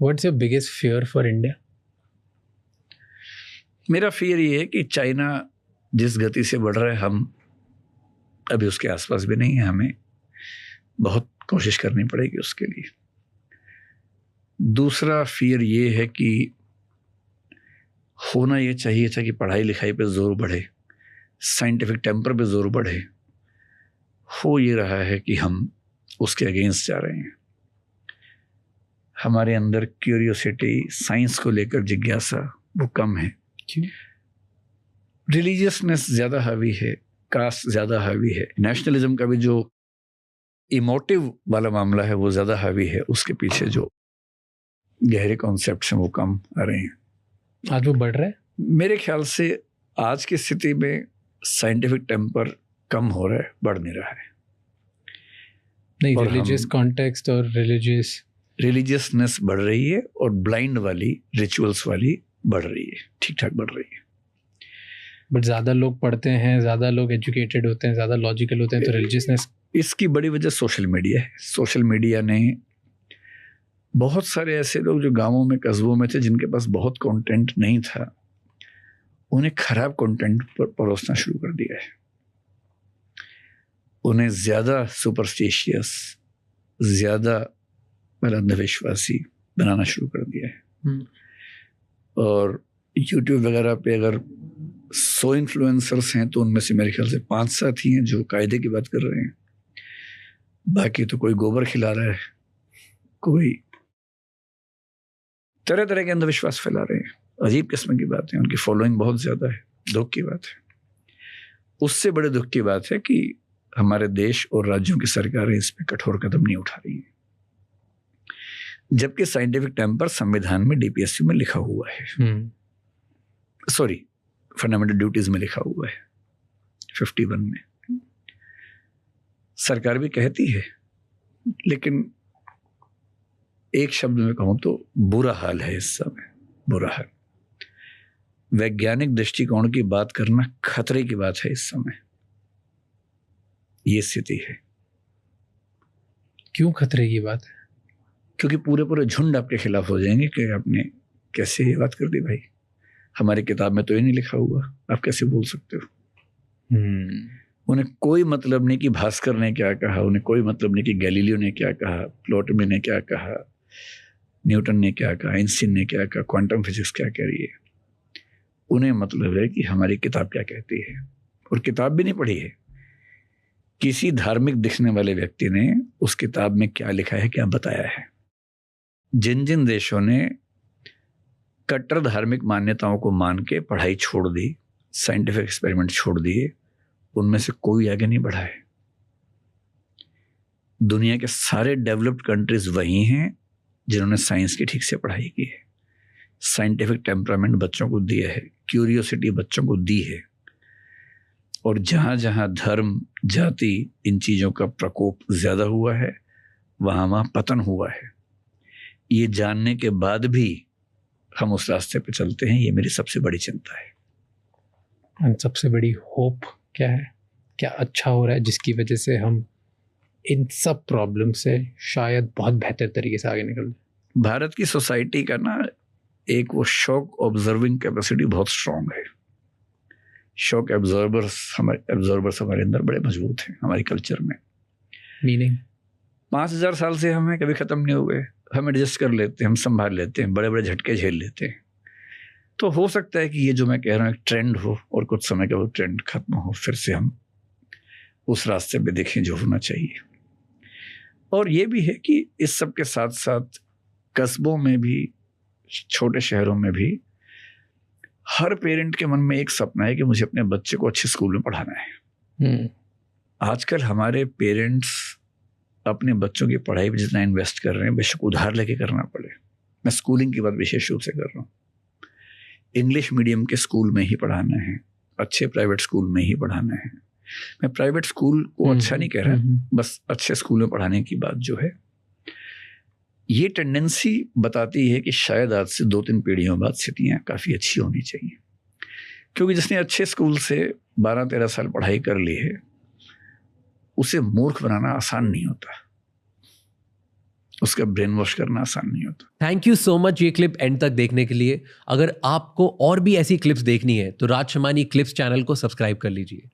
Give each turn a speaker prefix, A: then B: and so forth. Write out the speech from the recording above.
A: What's your biggest fear for India?
B: मेरा fear ये है कि चाइना जिस गति से बढ़ रहा है, हम अभी उसके आसपास भी नहीं है। हमें बहुत कोशिश करनी पड़ेगी उसके लिए। दूसरा फियर ये है कि होना ये चाहिए था कि पढ़ाई लिखाई पे जोर बढ़े, साइंटिफिक टेम्पर पे जोर बढ़े। हो ये रहा है कि हम उसके अगेंस्ट जा रहे हैं। हमारे अंदर क्यूरियोसिटी, साइंस को लेकर जिज्ञासा वो कम है। रिलीजियसनेस ज़्यादा हावी है, कास्ट ज़्यादा हावी है, नेशनलिज्म का भी जो इमोटिव वाला मामला है वो ज़्यादा हावी है। उसके पीछे जो गहरे कॉन्सेप्ट्स हैं वो कम आ रहे हैं।
A: आज वो बढ़ रहा है?
B: मेरे ख्याल से आज की स्थिति में साइंटिफिक टेम्पर कम हो रहा है, बढ़ नहीं रहा है।
A: नहीं, रिलीजियस कॉन्टेक्स्ट और
B: रिलीजियसनेस बढ़ रही है और ब्लाइंड वाली, रिचुअल्स वाली बढ़ रही है, ठीक ठाक बढ़ रही है।
A: बट ज़्यादा लोग पढ़ते हैं, ज़्यादा लोग एजुकेटेड होते हैं, ज़्यादा लॉजिकल होते हैं, तो रिलीजियसनेस।
B: इसकी बड़ी वजह सोशल मीडिया है। सोशल मीडिया ने बहुत सारे ऐसे लोग जो गांवों में, कस्बों में थे, जिनके पास बहुत कंटेंट नहीं था, उन्हें खराब कंटेंट पर परोसना शुरू कर दिया है। उन्हें ज़्यादा सुपरस्टिशियस, ज़्यादा अंधविश्वासी बनाना शुरू कर दिया है। और यूट्यूब वगैरह पे अगर 100 इन्फ्लुएंसर्स हैं तो उनमें से मेरे ख्याल से 5-7 ही हैं जो कायदे की बात कर रहे हैं। बाकी तो कोई गोबर खिला रहा है, कोई तरह तरह के अंधविश्वास फैला रहे हैं। अजीब किस्म की बात है। उनकी फॉलोइंग बहुत ज़्यादा है। दुख की बात है। उससे बड़े दुख की बात है कि हमारे देश और राज्यों की सरकारें इस पर कठोर कदम नहीं उठा रही हैं, जबकि साइंटिफिक टेम्पर संविधान में, डीपीएसयू में लिखा हुआ है। सॉरी, फंडामेंटल ड्यूटीज में लिखा हुआ है, 51 में। सरकार भी कहती है, लेकिन एक शब्द में कहूं तो बुरा हाल है इस समय, बुरा हाल। वैज्ञानिक दृष्टिकोण की बात करना खतरे की बात है इस समय। ये स्थिति है।
A: क्यों खतरे की बात है?
B: क्योंकि पूरे पूरे झुंड आपके खिलाफ हो जाएंगे कि आपने कैसे ये बात कर दी भाई, हमारी किताब में तो ये नहीं लिखा हुआ, आप कैसे बोल सकते हो। उन्हें कोई मतलब नहीं कि भास्कर ने क्या कहा, उन्हें कोई मतलब नहीं कि गैलीलियो ने क्या कहा, प्लॉटमी ने क्या कहा, न्यूटन ने क्या कहा, आइंस्टीन ने क्या कहा, क्वांटम फिजिक्स क्या कह रही है। उन्हें मतलब है कि हमारी किताब क्या कहती है। और किताब भी नहीं पढ़ी है, किसी धार्मिक दिखने वाले व्यक्ति ने उस किताब में क्या लिखा है, क्या बताया है। जिन जिन देशों ने कट्टर धार्मिक मान्यताओं को मान के पढ़ाई छोड़ दी, साइंटिफिक एक्सपेरिमेंट छोड़ दिए, उनमें से कोई आगे नहीं बढ़ा है। दुनिया के सारे डेवलप्ड कंट्रीज वही हैं जिन्होंने साइंस की ठीक से पढ़ाई की है, साइंटिफिक टेम्परामेंट बच्चों को दिया है, क्यूरियोसिटी बच्चों को दी है। और जहां जहां धर्म, जाति, इन चीजों का प्रकोप ज्यादा हुआ है, वहां वहां पतन हुआ है। ये जानने के बाद भी हम उस रास्ते पे चलते हैं, ये मेरी सबसे बड़ी चिंता है।
A: और सबसे बड़ी होप क्या है? क्या अच्छा हो रहा है जिसकी वजह से हम इन सब प्रॉब्लम से शायद बहुत बेहतर तरीके से आगे निकल जाए?
B: भारत की सोसाइटी का ना एक वो शॉक ऑब्जर्विंग कैपेसिटी बहुत स्ट्रांग है। शॉक एब्जॉर्बर्स हमारे अंदर बड़े मजबूत हैं हमारे कल्चर में।
A: मीनिंग
B: 5000 साल से हमें कभी ख़त्म नहीं हुए। हम एडजस्ट कर लेते हैं, हम संभाल लेते हैं, बड़े बड़े झटके झेल लेते हैं। तो हो सकता है कि ये जो मैं कह रहा हूँ एक ट्रेंड हो और कुछ समय का वो ट्रेंड खत्म हो, फिर से हम उस रास्ते पे देखें जो होना चाहिए। और ये भी है कि इस सब के साथ साथ कस्बों में भी, छोटे शहरों में भी हर पेरेंट के मन में एक सपना है कि मुझे अपने बच्चे को अच्छे स्कूल में पढ़ाना है। आजकल हमारे पेरेंट्स अपने बच्चों की पढ़ाई पर जितना इन्वेस्ट कर रहे हैं, बेशक उधार लेके करना पड़े। मैं स्कूलिंग की बात विशेष रूप से कर रहा हूँ। इंग्लिश मीडियम के स्कूल में ही पढ़ाना है, अच्छे प्राइवेट स्कूल में ही पढ़ाना है। मैं प्राइवेट स्कूल को अच्छा नहीं कह रहा, बस अच्छे स्कूल में पढ़ाने की बात जो है, ये टेंडेंसी बताती है कि शायद आज से 2-3 पीढ़ियों बाद स्थितियाँ काफ़ी अच्छी होनी चाहिए। क्योंकि जिसने अच्छे स्कूल से 12-13 साल पढ़ाई कर ली है, उसे मूर्ख बनाना आसान नहीं होता। उसका ब्रेन वॉश करना आसान नहीं होता।
C: थैंक यू सो मच ये क्लिप एंड तक देखने के लिए। अगर आपको और भी ऐसी क्लिप्स देखनी है तो राज शमानी क्लिप्स चैनल को सब्सक्राइब कर लीजिए।